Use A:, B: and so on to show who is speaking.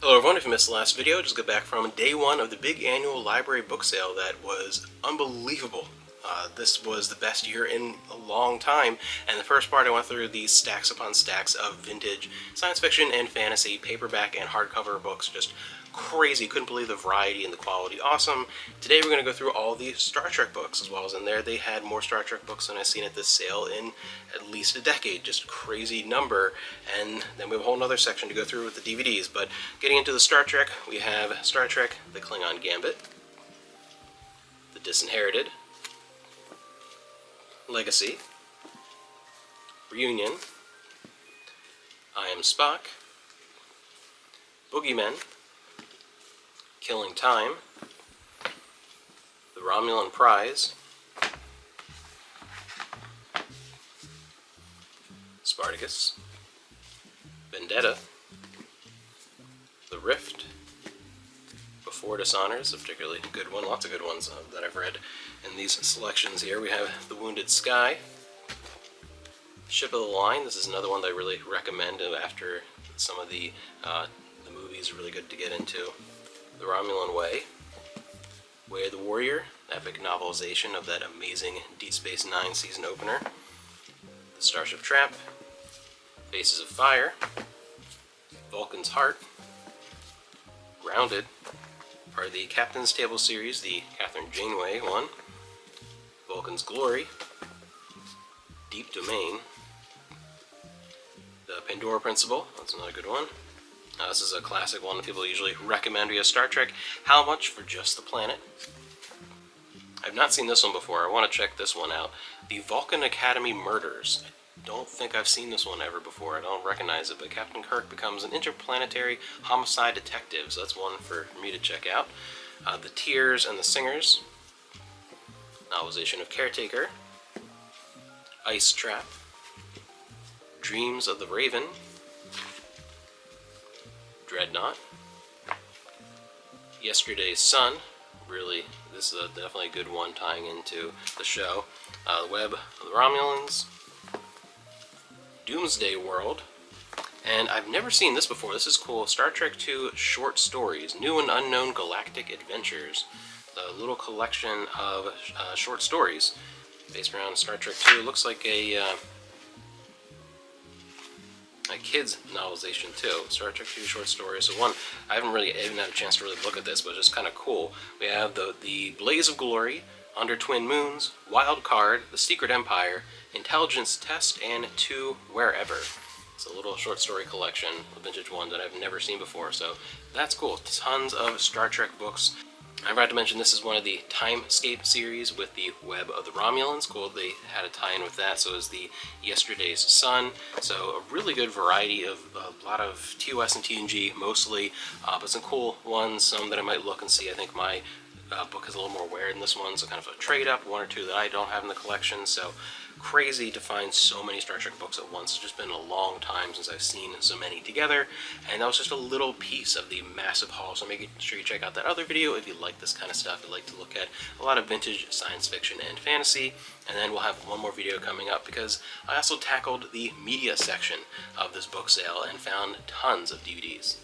A: Hello everyone, if you missed the last video, just got back from day one of the big annual library book sale that was unbelievable. This was the best year in a long time, and the first part I went through these stacks upon stacks of vintage science fiction and fantasy paperback and hardcover books. Just crazy, couldn't believe the variety and the quality, awesome. Today we're going to go through all the Star Trek books, as well as in there they had more Star Trek books than I've seen at this sale in at least a decade, just crazy number. And then we have a whole other section to go through with the DVDs, but getting into the Star Trek, we have Star Trek The Klingon Gambit, The Disinherited, Legacy, Reunion, I Am Spock, Boogeymen, Killing Time, The Romulan Prize, Spartacus, Vendetta, The Rift, Before Dishonors, a particularly good one, lots of good ones that I've read in these selections here. We have The Wounded Sky, Ship of the Line. This is another one that I really recommend after some of the movies are really good to get into. The Romulan Way, Way of the Warrior, epic novelization of that amazing Deep Space Nine season opener. The Starship Trap, Faces of Fire, Vulcan's Heart, Grounded, part of the Captain's Table series, the Catherine Janeway one, Vulcan's Glory, Deep Domain, The Pandora Principle, that's another good one. This is a classic one that people usually recommend via Star Trek, How Much for Just the Planet? I've not seen this one before, I want to check this one out. The Vulcan Academy Murders. I don't think I've seen this one ever before, I don't recognize it, but Captain Kirk becomes an interplanetary homicide detective, so that's one for me to check out. The Tears and the Singers, novelization of Caretaker, Ice Trap, Dreams of the Raven, Dreadnought, Yesterday's Sun, really, this is definitely a good one tying into the show. The Web of the Romulans, Doomsday World, and I've never seen this before, this is cool, Star Trek II Short Stories, New and Unknown Galactic Adventures, the little collection of short stories based around Star Trek II. It looks like a kid's novelization too, Star Trek II Short Stories. So one, I haven't really even had a chance to really look at this, but it's just kind of cool. We have the Blaze of Glory, Under Twin Moons, Wild Card, The Secret Empire, Intelligence Test, and To Wherever. It's a little short story collection, a vintage one that I've never seen before, so that's cool. Tons of Star Trek books. I forgot to mention this is one of the Timescape series with the Web of the Romulans. Cool, they had a tie-in with that, so is the Yesterday's Sun. So a really good variety of a lot of TOS and TNG mostly, but some cool ones, some that I might look and see. I think my book is a little more weird in this one, so kind of a trade-up, one or two that I don't have in the collection, so crazy to find so many Star Trek books at once. It's just been a long time since I've seen so many together, and that was just a little piece of the massive haul, so make sure you check out that other video if you like this kind of stuff. You'd like to look at a lot of vintage science fiction and fantasy, and then we'll have one more video coming up because I also tackled the media section of this book sale and found tons of DVDs.